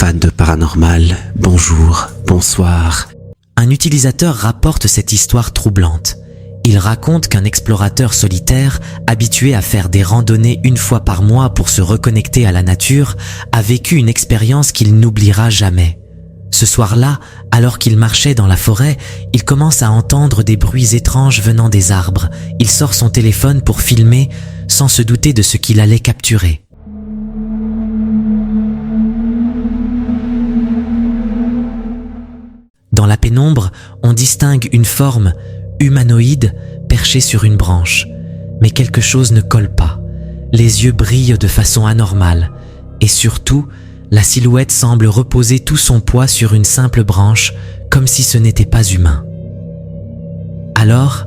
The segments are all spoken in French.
fans de paranormal, bonjour, bonsoir. Un utilisateur rapporte cette histoire troublante. Il raconte qu'un explorateur solitaire, habitué à faire des randonnées une fois par mois pour se reconnecter à la nature, a vécu une expérience qu'il n'oubliera jamais. Ce soir-là, alors qu'il marchait dans la forêt, il commence à entendre des bruits étranges venant des arbres. Il sort son téléphone pour filmer, sans se douter de ce qu'il allait capturer. Dans la pénombre, on distingue une forme humanoïde perchée sur une branche. Mais quelque chose ne colle pas. Les yeux brillent de façon anormale. Et surtout, la silhouette semble reposer tout son poids sur une simple branche, comme si ce n'était pas humain. Alors,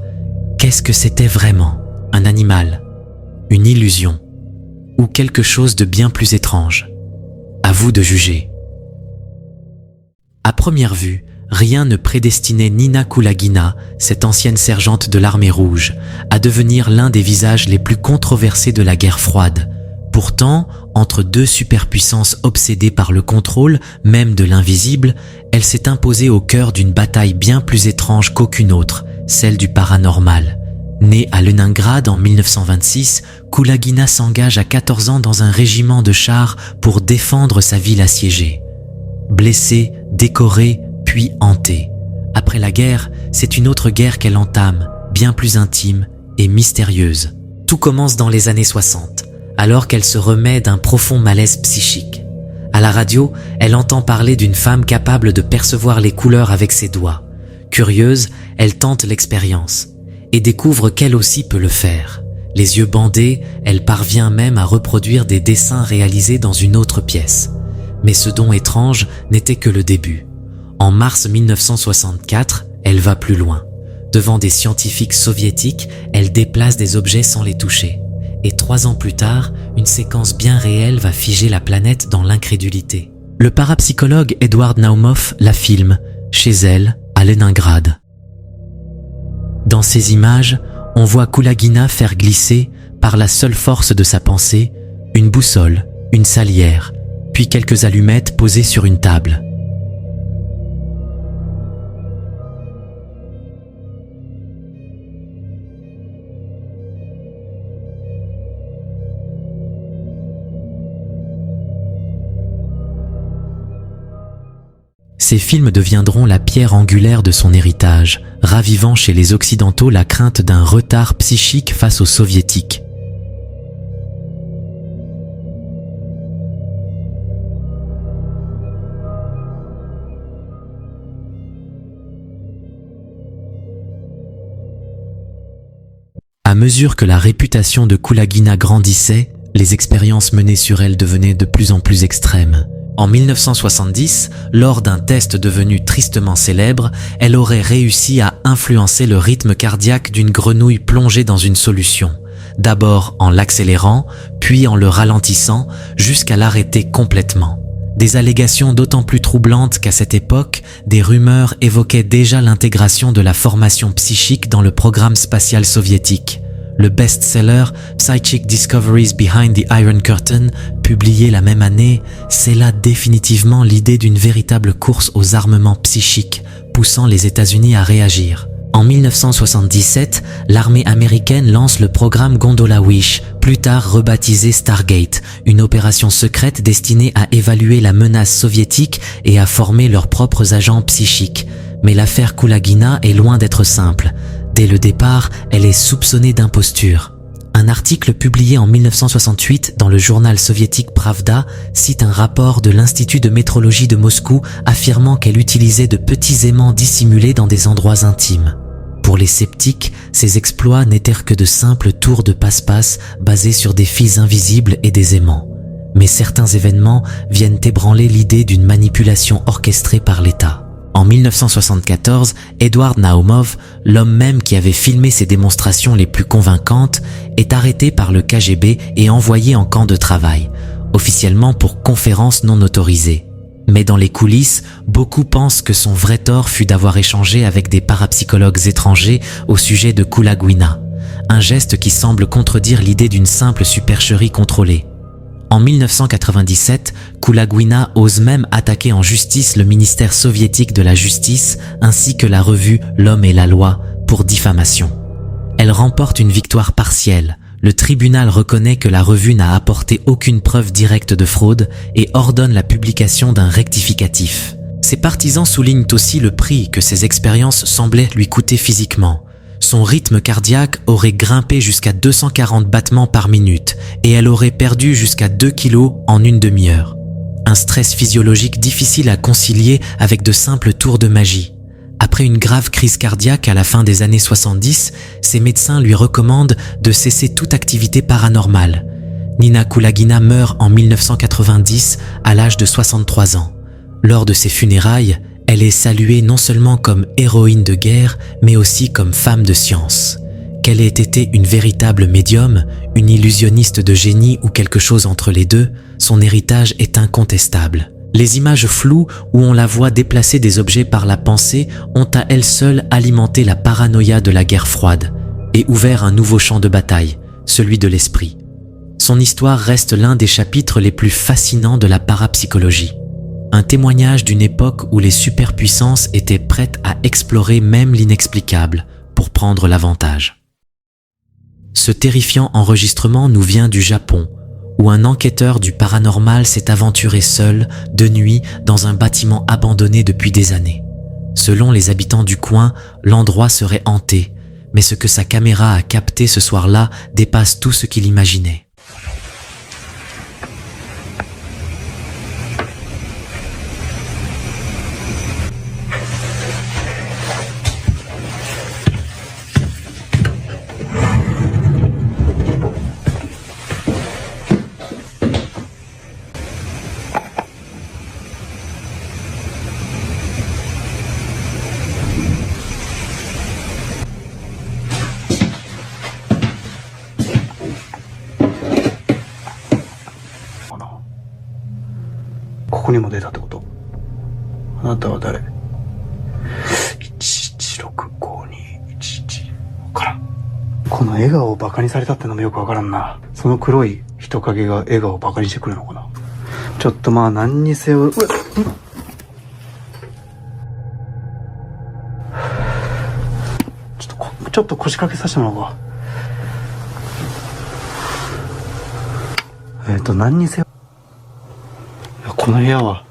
qu'est-ce que c'était vraiment? Un animal? Une illusion? Ou quelque chose de bien plus étrange? À vous de juger. À première vue, rien ne prédestinait Nina Kulagina, cette ancienne sergente de l'armée rouge, à devenir l'un des visages les plus controversés de la guerre froide. Pourtant, entre deux superpuissances obsédées par le contrôle, même de l'invisible, elle s'est imposée au cœur d'une bataille bien plus étrange qu'aucune autre, celle du paranormal. Née à Leningrad en 1926, Kulagina s'engage à 14 ans dans un régiment de chars pour défendre sa ville assiégée. Blessée, décorée, puis hantée. Après la guerre, c'est une autre guerre qu'elle entame, bien plus intime et mystérieuse. Tout commence dans les années 60, alors qu'elle se remet d'un profond malaise psychique. À la radio, elle entend parler d'une femme capable de percevoir les couleurs avec ses doigts. Curieuse, elle tente l'expérience et découvre qu'elle aussi peut le faire. Les yeux bandés, elle parvient même à reproduire des dessins réalisés dans une autre pièce. Mais ce don étrange n'était que le début. En mars 1964, elle va plus loin. Devant des scientifiques soviétiques, elle déplace des objets sans les toucher. Et 3 ans plus tard, une séquence bien réelle va figer la planète dans l'incrédulité. Le parapsychologue Edward Naumov la filme, chez elle, à Leningrad. Dans ces images, on voit Kulagina faire glisser, par la seule force de sa pensée, une boussole, une salière, puis quelques allumettes posées sur une table. Ces films deviendront la pierre angulaire de son héritage, ravivant chez les Occidentaux la crainte d'un retard psychique face aux Soviétiques. À mesure que la réputation de Kulagina grandissait, les expériences menées sur elle devenaient de plus en plus extrêmes. En 1970, lors d'un test devenu tristement célèbre, elle aurait réussi à influencer le rythme cardiaque d'une grenouille plongée dans une solution. D'abord en l'accélérant, puis en le ralentissant, jusqu'à l'arrêter complètement. Des allégations d'autant plus troublantes qu'à cette époque, des rumeurs évoquaient déjà l'intégration de la formation psychique dans le programme spatial soviétique. Le best-seller Psychic Discoveries Behind the Iron Curtain, publié la même année, scella définitivement l'idée d'une véritable course aux armements psychiques, poussant les États-Unis à réagir. En 1977, l'armée américaine lance le programme Gondola Wish, plus tard rebaptisé Stargate, une opération secrète destinée à évaluer la menace soviétique et à former leurs propres agents psychiques. Mais l'affaire Kulagina est loin d'être simple. Dès le départ, elle est soupçonnée d'imposture. Un article publié en 1968 dans le journal soviétique Pravda cite un rapport de l'Institut de métrologie de Moscou affirmant qu'elle utilisait de petits aimants dissimulés dans des endroits intimes. Pour les sceptiques, ces exploits n'étaient que de simples tours de passe-passe basés sur des fils invisibles et des aimants. Mais certains événements viennent ébranler l'idée d'une manipulation orchestrée par l'État. En 1974, Edward Naumov, l'homme même qui avait filmé ces démonstrations les plus convaincantes, est arrêté par le KGB et envoyé en camp de travail, officiellement pour conférence non autorisée. Mais dans les coulisses, beaucoup pensent que son vrai tort fut d'avoir échangé avec des parapsychologues étrangers au sujet de Kulagina, un geste qui semble contredire l'idée d'une simple supercherie contrôlée. En 1997, Kulagwina ose même attaquer en justice le ministère soviétique de la justice ainsi que la revue L'Homme et la Loi pour diffamation. Elle remporte une victoire partielle. Le tribunal reconnaît que la revue n'a apporté aucune preuve directe de fraude et ordonne la publication d'un rectificatif. Ses partisans soulignent aussi le prix que ces expériences semblaient lui coûter physiquement. Son rythme cardiaque aurait grimpé jusqu'à 240 battements par minute et elle aurait perdu jusqu'à 2 kilos en une demi-heure. Un stress physiologique difficile à concilier avec de simples tours de magie. Après une grave crise cardiaque à la fin des années 70, ses médecins lui recommandent de cesser toute activité paranormale. Nina Kulagina meurt en 1990 à l'âge de 63 ans. Lors de ses funérailles, elle est saluée non seulement comme héroïne de guerre, mais aussi comme femme de science. Qu'elle ait été une véritable médium, une illusionniste de génie ou quelque chose entre les deux, son héritage est incontestable. Les images floues où on la voit déplacer des objets par la pensée ont à elles seules alimenté la paranoïa de la guerre froide et ouvert un nouveau champ de bataille, celui de l'esprit. Son histoire reste l'un des chapitres les plus fascinants de la parapsychologie. Un témoignage d'une époque où les superpuissances étaient prêtes à explorer même l'inexplicable pour prendre l'avantage. Ce terrifiant enregistrement nous vient du Japon, où un enquêteur du paranormal s'est aventuré seul, de nuit, dans un bâtiment abandonné depuis des années. Selon les habitants du coin, l'endroit serait hanté, mais ce que sa caméra a capté ce soir-là dépasse tout ce qu'il imaginait.かな。ここにも出たってこと？あなたは誰？ 116521わからん。この笑顔をバカにされたってのもよくわからんな。その黒い人影が笑顔をバカにしてくるのかな。ちょっとまあ何にせよ、ちょっと腰掛けさせてもらおうか。何にせよ、この部屋は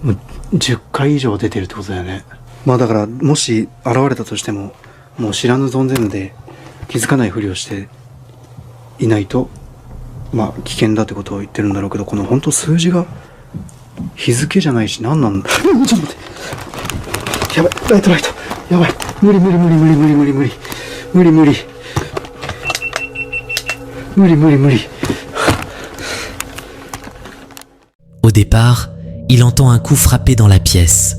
もう10回以上出てるってことだよね。まあだからもし現れたとしてももう知らぬ存ぜぬで気づかないふりをしていないとまあ危険だってことを言ってるんだろうけど、この本当数字が日付じゃないし何なんだ。ちょっと待って、やばい、ライトやばい、無理Au départ, il entend un coup frapper dans la pièce,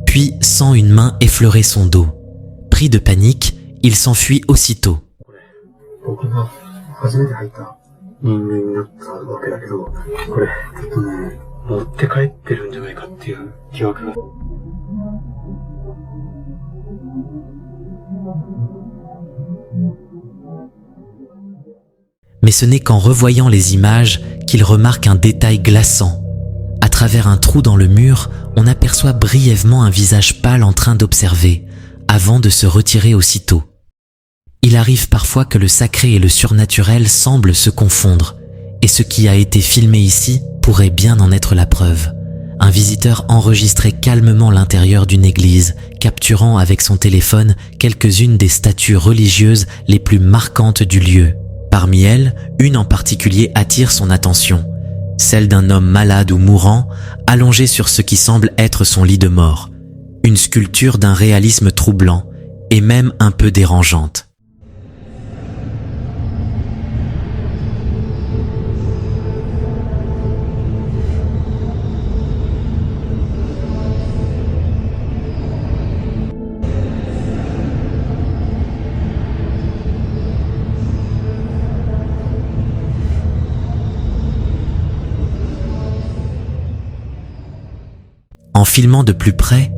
puis sent une main effleurer son dos. Pris de panique, il s'enfuit aussitôt. 僕が初めて入った人間になったわけだけど、これちょっとね、持って帰ってるんじゃないかっていう疑惑が。Mais ce n'est qu'en revoyant les images qu'il remarque un détail glaçant. À travers un trou dans le mur, on aperçoit brièvement un visage pâle en train d'observer, avant de se retirer aussitôt. Il arrive parfois que le sacré et le surnaturel semblent se confondre, et ce qui a été filmé ici pourrait bien en être la preuve. Un visiteur enregistrait calmement l'intérieur d'une église, capturant avec son téléphone quelques-unes des statues religieuses les plus marquantes du lieu. Parmi elles, une en particulier attire son attention, celle d'un homme malade ou mourant, allongé sur ce qui semble être son lit de mort. Une sculpture d'un réalisme troublant, et même un peu dérangeante. En filmant de plus près,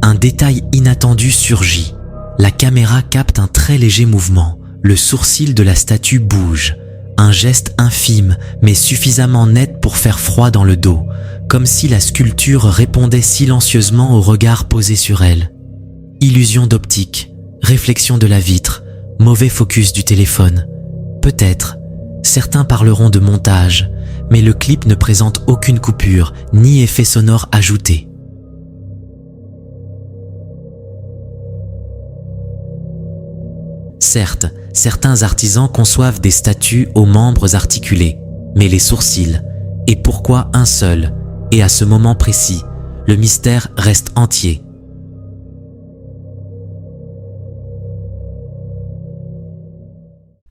un détail inattendu surgit. La caméra capte un très léger mouvement. Le sourcil de la statue bouge. un geste infime mais suffisamment net pour faire froid dans le dos, comme si la sculpture répondait silencieusement au regard posé sur elle. Illusion d'optique, réflexion de la vitre, mauvais focus du téléphone. Peut-être, certains parleront de montage, mais le clip ne présente aucune coupure, ni effet sonore ajouté. Certes, certains artisans conçoivent des statues aux membres articulés, mais les sourcils, et pourquoi un seul, et à ce moment précis, le mystère reste entier.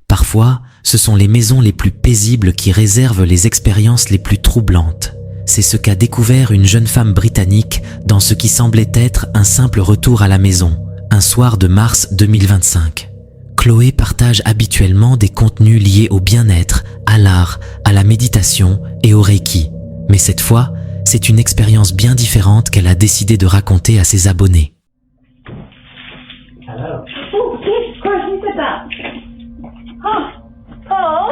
Parfois, ce sont les maisons les plus paisibles qui réservent les expériences les plus troublantes. C'est ce qu'a découvert une jeune femme britannique dans ce qui semblait être un simple retour à la maison, un soir de mars 2025. Chloé partage habituellement des contenus liés au bien-être, à l'art, à la méditation et au Reiki. Mais cette fois, c'est une expérience bien différente qu'elle a décidé de raconter à ses abonnés. Hello. Oh, yes, of course, you said that. Oh, Paul.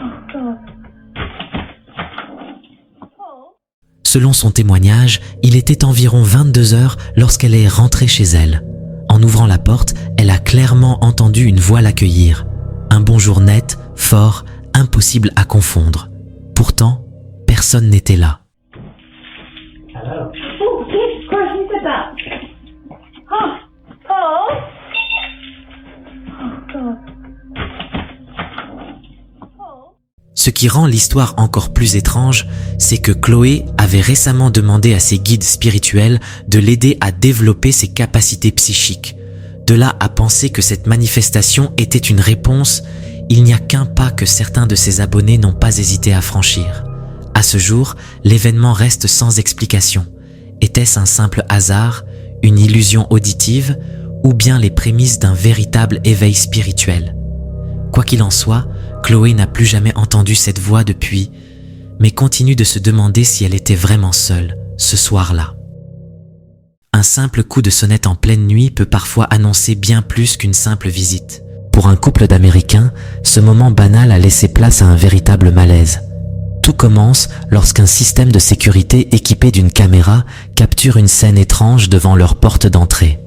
Oh, God. Paul. Selon son témoignage, il était environ 22 heures lorsqu'elle est rentrée chez elle. En ouvrant la porte, elle a clairement entendu une voix l'accueillir. Un bonjour net, fort, impossible à confondre. Pourtant, personne n'était là. Hello. Oh, yes, of course, you said that. Oh, Paul. Oh, God. Paul. Ce qui rend l'histoire encore plus étrange, c'est que Chloé avait récemment demandé à ses guides spirituels de l'aider à développer ses capacités psychiques. De là à penser que cette manifestation était une réponse, il n'y a qu'un pas que certains de ses abonnés n'ont pas hésité à franchir. À ce jour, l'événement reste sans explication. Était-ce un simple hasard, une illusion auditive, ou bien les prémices d'un véritable éveil spirituel? Quoi qu'il en soit, Chloé n'a plus jamais entendu cette voix depuis, mais continue de se demander si elle était vraiment seule, ce soir-là. Un simple coup de sonnette en pleine nuit peut parfois annoncer bien plus qu'une simple visite. Pour un couple d'Américains, ce moment banal a laissé place à un véritable malaise. Tout commence lorsqu'un système de sécurité équipé d'une caméra capture une scène étrange devant leur porte d'entrée.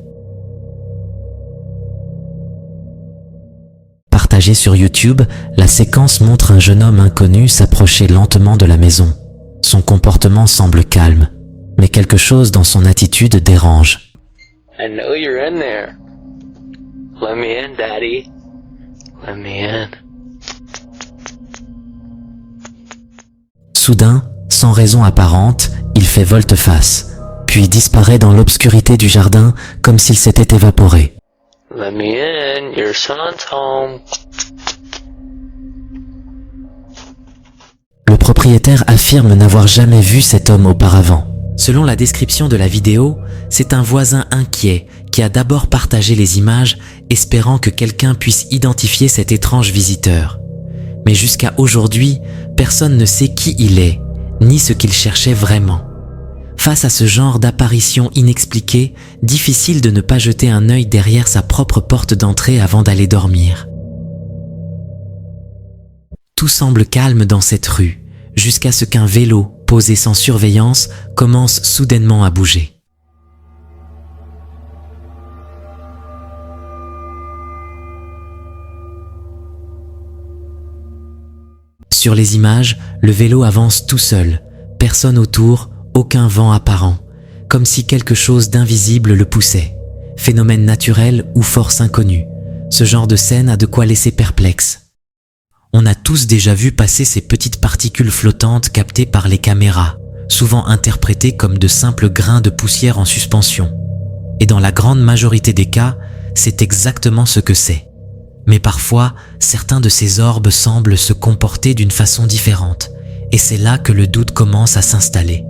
Partagée sur YouTube, la séquence montre un jeune homme inconnu s'approcher lentement de la maison. Son comportement semble calme, mais quelque chose dans son attitude dérange. I know you're in there. Let me in, Daddy. Let me in. Soudain, sans raison apparente, il fait volte-face, puis disparaît dans l'obscurité du jardin comme s'il s'était évaporé. Let me in. Your son's home. Le propriétaire affirme n'avoir jamais vu cet homme auparavant. Selon la description de la vidéo, c'est un voisin inquiet qui a d'abord partagé les images, espérant que quelqu'un puisse identifier cet étrange visiteur. Mais jusqu'à aujourd'hui, personne ne sait qui il est, ni ce qu'il cherchait vraiment. Face à ce genre d'apparition inexpliquée, difficile de ne pas jeter un œil derrière sa propre porte d'entrée avant d'aller dormir. Tout semble calme dans cette rue, jusqu'à ce qu'un vélo, posé sans surveillance, commence soudainement à bouger. Sur les images, le vélo avance tout seul, personne autour, aucun vent apparent, comme si quelque chose d'invisible le poussait. Phénomène naturel ou force inconnue, ce genre de scène a de quoi laisser perplexe. On a tous déjà vu passer ces petites particules flottantes captées par les caméras, souvent interprétées comme de simples grains de poussière en suspension. Et dans la grande majorité des cas, c'est exactement ce que c'est. Mais parfois, certains de ces orbes semblent se comporter d'une façon différente, et c'est là que le doute commence à s'installer.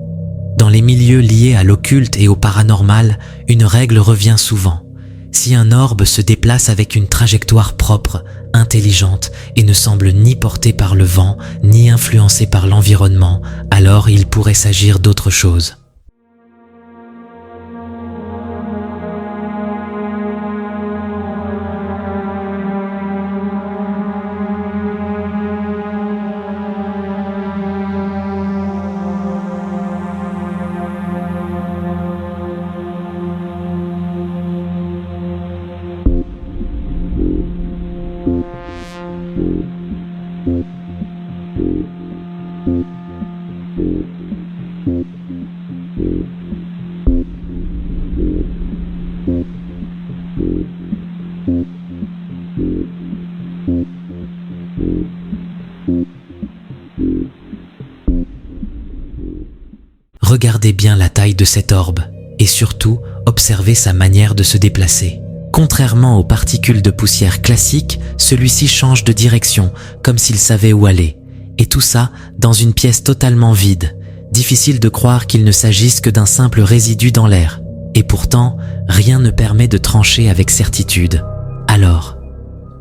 Dans les milieux liés à l'occulte et au paranormal, une règle revient souvent. Si un orbe se déplace avec une trajectoire propre, intelligente et ne semble ni porté par le vent, ni influencé par l'environnement, alors il pourrait s'agir d'autre chose. Regardez bien la taille de cet orbe et surtout observez sa manière de se déplacer. Contrairement aux particules de poussière classiques, celui-ci change de direction comme s'il savait où aller. Et tout ça dans une pièce totalement vide. Difficile de croire qu'il ne s'agisse que d'un simple résidu dans l'air. Et pourtant, rien ne permet de trancher avec certitude. Alors,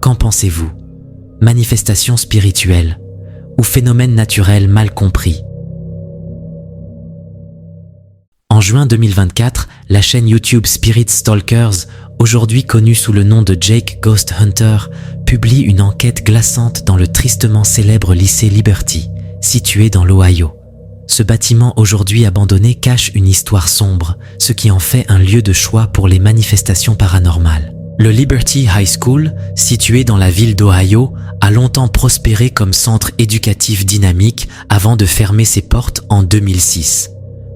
qu'en pensez-vous? Manifestation spirituelle ou phénomène naturel mal compris? En juin 2024, la chaîne YouTube Spirit Stalkers, aujourd'hui connue sous le nom de Jake Ghost Hunter, publie une enquête glaçante dans le tristement célèbre lycée Liberty, situé dans l'Ohio. Ce bâtiment aujourd'hui abandonné cache une histoire sombre, ce qui en fait un lieu de choix pour les manifestations paranormales. Le Liberty High School, situé dans la ville d'Ohio, a longtemps prospéré comme centre éducatif dynamique avant de fermer ses portes en 2006.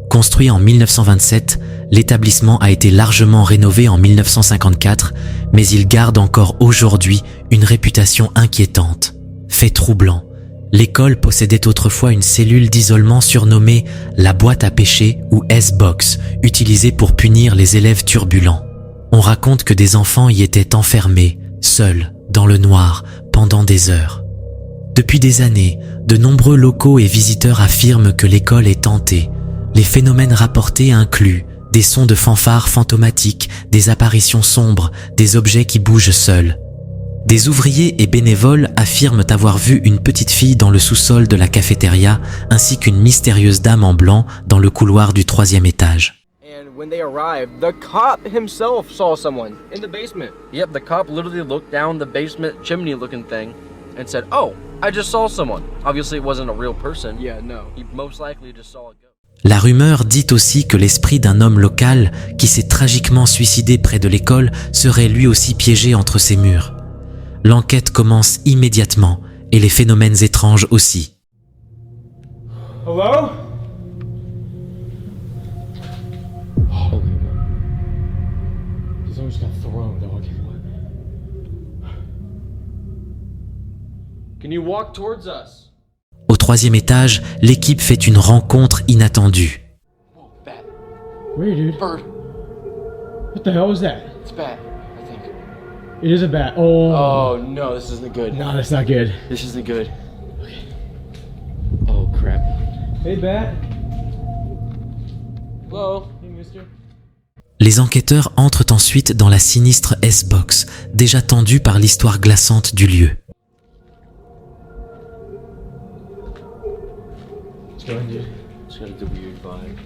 Construit en 1927, l'établissement a été largement rénové en 1954, mais il garde encore aujourd'hui une réputation inquiétante. Fait troublant, l'école possédait autrefois une cellule d'isolement surnommée la boîte à péché ou S-Box, utilisée pour punir les élèves turbulents. On raconte que des enfants y étaient enfermés, seuls, dans le noir, pendant des heures. Depuis des années, de nombreux locaux et visiteurs affirment que l'école est hantée. Les phénomènes rapportés incluent des sons de fanfares fantomatiques, des apparitions sombres, des objets qui bougent seuls. Des ouvriers et bénévoles affirment avoir vu une petite fille dans le sous-sol de la cafétéria ainsi qu'une mystérieuse dame en blanc dans le couloir du 3e étage. And when they arrived, the cop himself saw someone in the basement. Yep, the cop literally looked down the basement chimney-looking thing and said, "Oh, I just saw someone." Obviously, it wasn't a real person. Yeah, no. He most likely just saw a ghost. La rumeur dit aussi que l'esprit d'un homme local qui s'est tragiquement suicidé près de l'école serait lui aussi piégé entre ces murs. L'enquête commence immédiatement et les phénomènes étranges aussi. Hello? Someone just got thrown, dog. Can you walk towards us? Au 3e étage, l'équipe fait une rencontre inattendue. Bat. Where, dude? Bird. What the hell was that? It's bat, I think. It is a bat. Oh. Oh no, this isn't good. No, that's not good. This isn't good. Oh crap. Hey, bat. Hello? Hey, mister. Les enquêteurs entrent ensuite dans la sinistre S-Box, déjà tendue par l'histoire glaçante du lieu. What's going on, dude? It's got a weird vibe.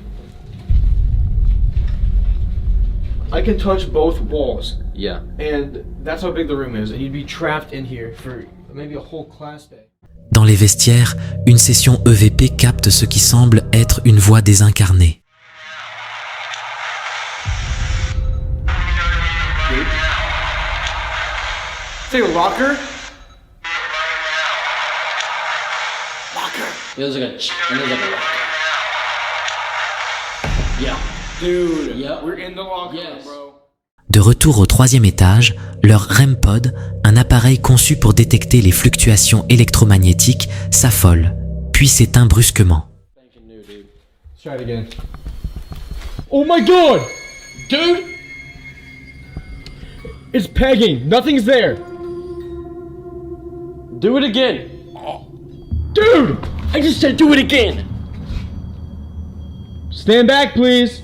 I can touch both walls, Yeah. and that's how big the room is, and you'd be trapped in here for maybe a whole class day. Dans les vestiaires, une session EVP capte ce qui semble être une voix désincarnée. Say locker? Yeah, there's like and there's like a lock. Yeah. Dude, Yep. we're in the locker room, Yes. bro. De retour au 3e étage, leur REM-pod, un appareil conçu pour détecter les fluctuations électromagnétiques, s'affole, puis s'éteint brusquement. Thinking new, dude. Let's try it again. Oh my god! Dude! It's pegging. Nothing's there. Do it again. Dude! I just said do it again. Stand back, please.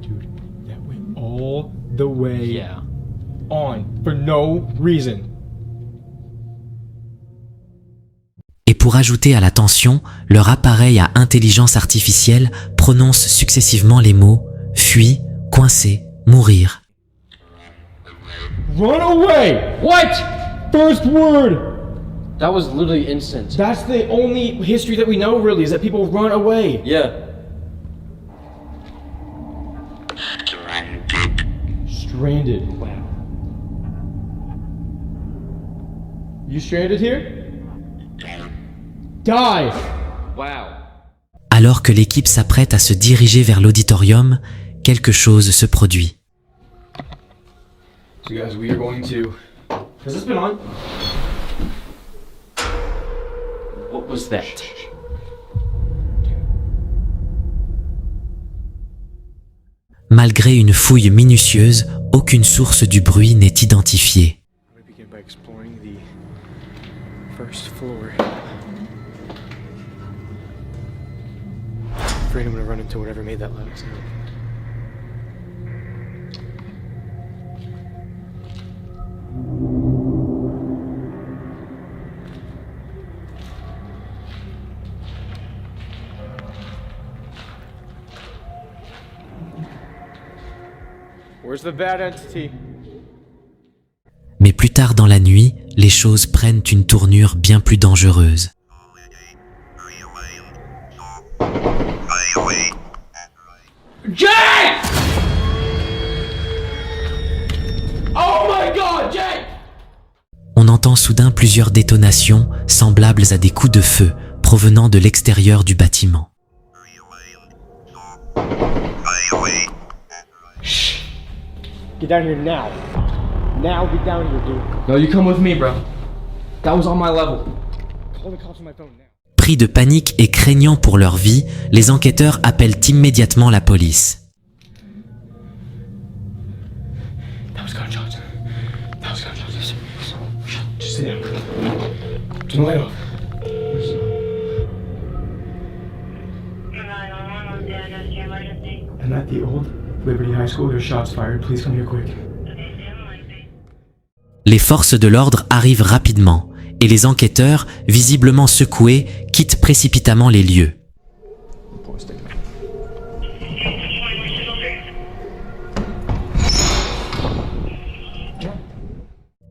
Dude, that went all the way Yeah. on for no reason. Et pour ajouter à la tension, leur appareil à intelligence artificielle prononce successivement les mots « fuis »,« coincé »,« mourir ». Run away! What? First word! That was literally instant. That's the only history that we know, really, is that people run away. Yeah. Stranded. Wow. You stranded here? Die! Alors que l'équipe s'apprête à se diriger vers l'auditorium, quelque chose se produit. So guys, we are going to... Has this been on? What was that? Malgré une fouille minutieuse, aucune source du bruit n'est identifiée. I'm gonna begin by exploring the first floor. I'm afraid I'm gonna run into whatever made that loud sound. Where's the bad entity? Mais plus tard dans la nuit, les choses prennent une tournure bien plus dangereuse. Jake! Oh my god, Jake! On entend soudain plusieurs détonations semblables à des coups de feu provenant de l'extérieur du bâtiment. Get down here now. Now get down here, dude. No, you come with me, bro. That was on my level. Call the cops on my phone now. Pris de panique et craignant pour leur vie, les enquêteurs appellent immédiatement la police. That was gunshots. That was gunshots. Just sit down. Turn the light off. 911, what's the address to your emergency? I'm at the old Liberty High School. There's shots fired. Please come here quick. Les forces de l'ordre arrivent rapidement et les enquêteurs, visiblement secoués, quittent précipitamment les lieux.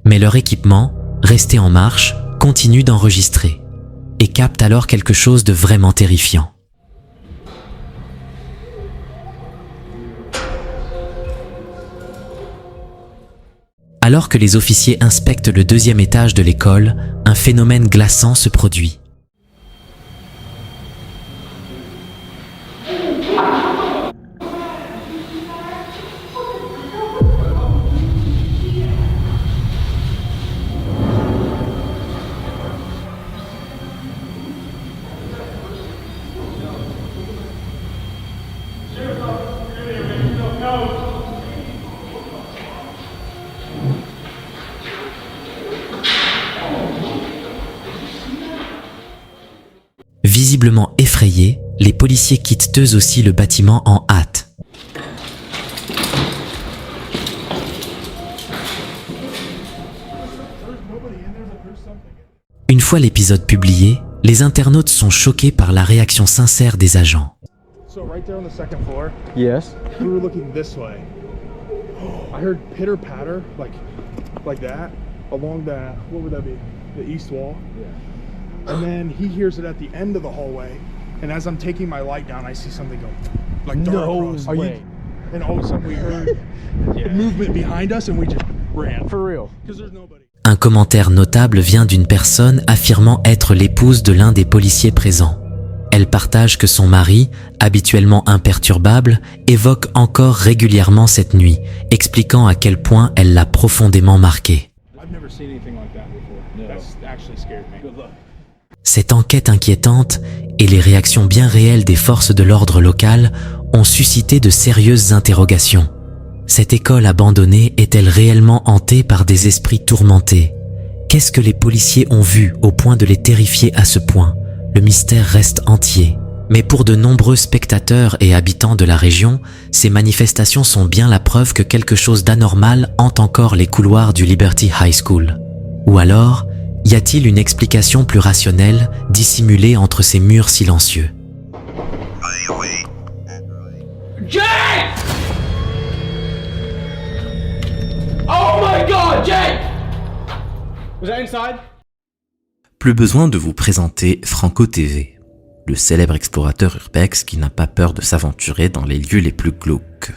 Mais leur équipement, resté en marche, continue d'enregistrer et capte alors quelque chose de vraiment terrifiant. Alors que les officiers inspectent le deuxième étage de l'école, un phénomène glaçant se produit. Visiblement effrayés, les policiers quittent eux aussi le bâtiment en hâte. Une fois l'épisode publié, les internautes sont choqués par la réaction sincère des agents. So right there on the second floor, Yes. we were looking this way. I heard pitter patter like that along the, what would that be? The east wall. Yeah. And then he hears it at the end of the hallway, and as I'm taking my light down, I see something go like dart across. Are you- And all of a sudden we heard movement behind us, and we just ran For real. because there's nobody. Un commentaire notable vient d'une personne affirmant être l'épouse de l'un des policiers présents. Elle partage que son mari, habituellement imperturbable, évoque encore régulièrement cette nuit, expliquant à quel point elle l'a profondément marqué. I've never seen anything like that before. That's actually scared me. Good luck. Cette enquête inquiétante et les réactions bien réelles des forces de l'ordre locales ont suscité de sérieuses interrogations. Cette école abandonnée est-elle réellement hantée par des esprits tourmentés? Qu'est-ce que les policiers ont vu au point de les terrifier à ce point? Le mystère reste entier. Mais pour de nombreux spectateurs et habitants de la région, ces manifestations sont bien la preuve que quelque chose d'anormal hante encore les couloirs du Liberty High School. Ou alors, y a-t-il une explication plus rationnelle, dissimulée entre ces murs silencieux? Jake! Oh my god, Jake! Was that inside? Plus besoin de vous présenter Franco TV, le célèbre explorateur urbex qui n'a pas peur de s'aventurer dans les lieux les plus glauques.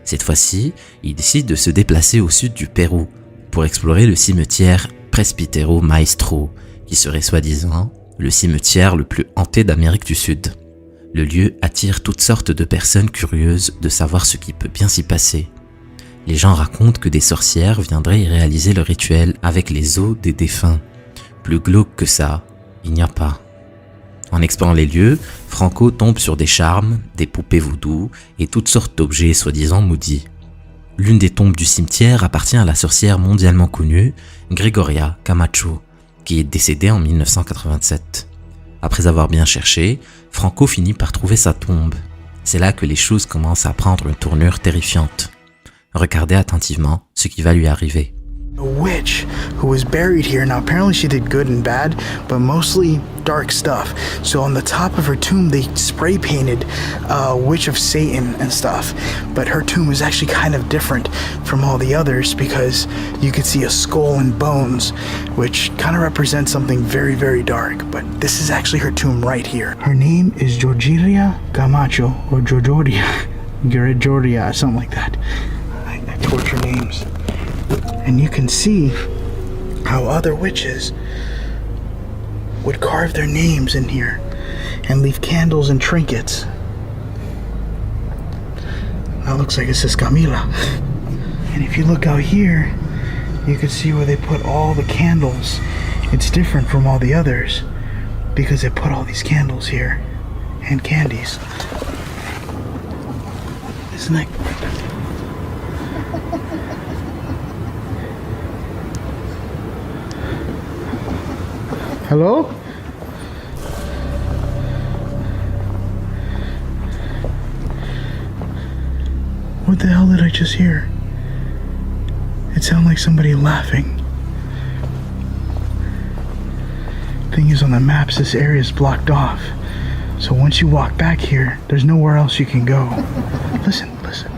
Cette fois-ci, il décide de se déplacer au sud du Pérou pour explorer le cimetière Presbítero Maestro, qui serait soi-disant le cimetière le plus hanté d'Amérique du Sud. Le lieu attire toutes sortes de personnes curieuses de savoir ce qui peut bien s'y passer. Les gens racontent que des sorcières viendraient y réaliser le rituel avec les os des défunts. Plus glauque que ça, il n'y a pas. En explorant les lieux, Franco tombe sur des charmes, des poupées voodoo et toutes sortes d'objets soi-disant maudits. L'une des tombes du cimetière appartient à la sorcière mondialement connue, Gregoria Camacho, qui est décédée en 1987. Après avoir bien cherché, Franco finit par trouver sa tombe. C'est là que les choses commencent à prendre une tournure terrifiante. Regardez attentivement ce qui va lui arriver. A witch who was buried here. Now apparently she did good and bad, but mostly dark stuff. So on the top of her tomb they spray painted Witch of Satan and stuff. But her tomb is actually kind of different from all the others because you could see a skull and bones, which kind of represents something very, very dark. But this is actually her tomb right here. Her name is Georgia Camacho or Georgia, something like that. I torture names. And you can see how other witches would carve their names in here and leave candles and trinkets. That looks like it says Camila. And if you look out here, you can see where they put all the candles. It's different from all the others because they put all these candles here and candies. Isn't that... Hello? What the hell did I just hear? It sounded like somebody laughing. Thing is, on the maps, this area is blocked off. So once you walk back here, there's nowhere else you can go. Listen, listen.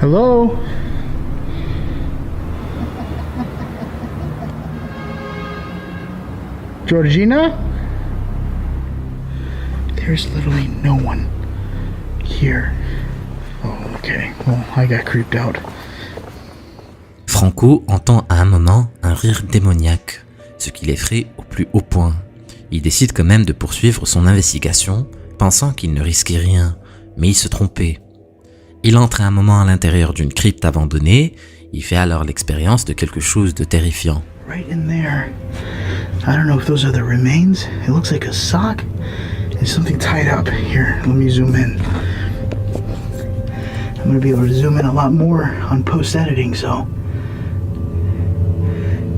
Hello? Georgina? There's literally no one here. Oh, okay. Well, I got creeped out. Franco entend à un moment un rire démoniaque, ce qui l'effraie au plus haut point. Il décide quand même de poursuivre son investigation, pensant qu'il ne risquait rien, mais il se trompait. Il entre un moment à l'intérieur d'une crypte abandonnée, il fait alors l'expérience de quelque chose de terrifiant. Right in there. I don't know if those are the remains. It looks like a sock and something tied up. Here, let me zoom in. I'm gonna be able to zoom in a lot more on post-editing, so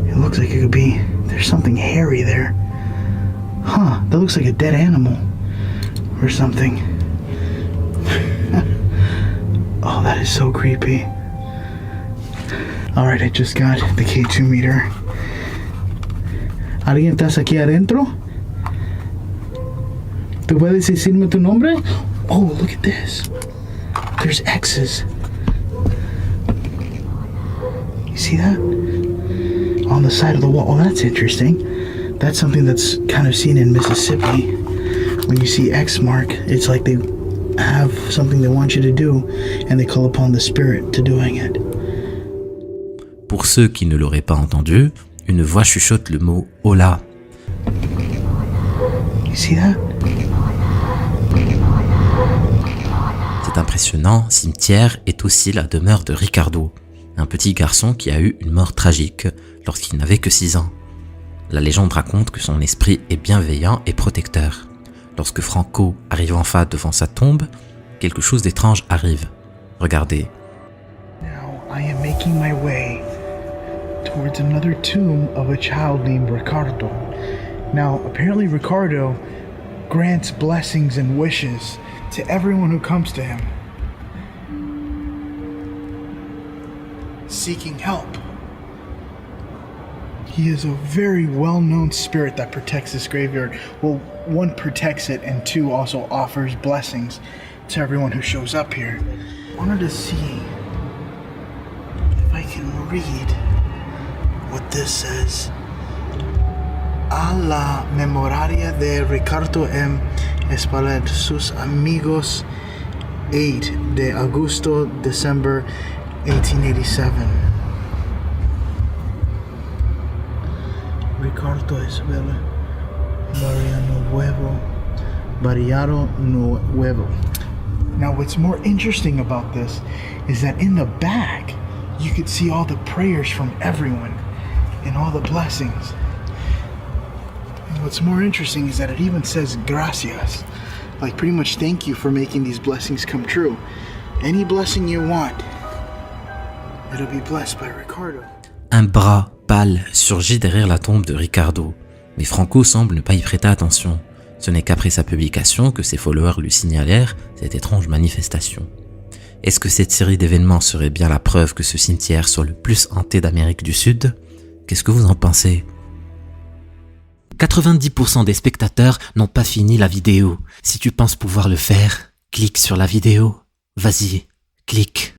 it looks like it could be, there's something hairy there. Huh, that looks like a dead animal or something. Oh, that is so creepy. Alright, I just got the K2 meter. ¿Alguien estás aquí adentro? ¿Tú puedes decirme tu nombre? Oh, look at this. There's X's. You see that? On the side of the wall. Oh, that's interesting. That's something that's kind of seen in Mississippi. When you see X mark, it's like they have something they want you to do, and they call upon the spirit to doing it. Pour ceux qui ne l'auraient pas entendu, une voix chuchote le mot « Hola ». You see that? Cet impressionnant cimetière est aussi la demeure de Ricardo, un petit garçon qui a eu une mort tragique lorsqu'il n'avait que 6 ans. La légende raconte que son esprit est bienveillant et protecteur. Lorsque Franco arrive enfin devant sa tombe, quelque chose d'étrange arrive. Regardez. Now I am making my way towards another tomb of a child named Ricardo. Now, apparently Ricardo grants blessings and wishes to everyone who comes to him, seeking help. He is a very well-known spirit that protects this graveyard. Well, one, protects it, and two, also offers blessings to everyone who shows up here. I wanted to see if I can read what this says. A la memoria de Ricardo M. Espaillat, sus amigos, 8 de agosto, December 1887. Ricardo Isabella Mariano Nuevo Barriado Nuevo. Now what's more interesting about this is that in the back you could see all the prayers from everyone and all the blessings. And what's more interesting is that it even says gracias, like pretty much thank you for making these blessings come true. Any blessing you want, it'll be blessed by Ricardo. Un bras pâle surgit derrière la tombe de Ricardo, mais Franco semble ne pas y prêter attention. Ce n'est qu'après sa publication que ses followers lui signalèrent cette étrange manifestation. Est-ce que cette série d'événements serait bien la preuve que ce cimetière soit le plus hanté d'Amérique du Sud? Qu'est-ce que vous en pensez? 90% des spectateurs n'ont pas fini la vidéo. Si tu penses pouvoir le faire, clique sur la vidéo. Vas-y, clique.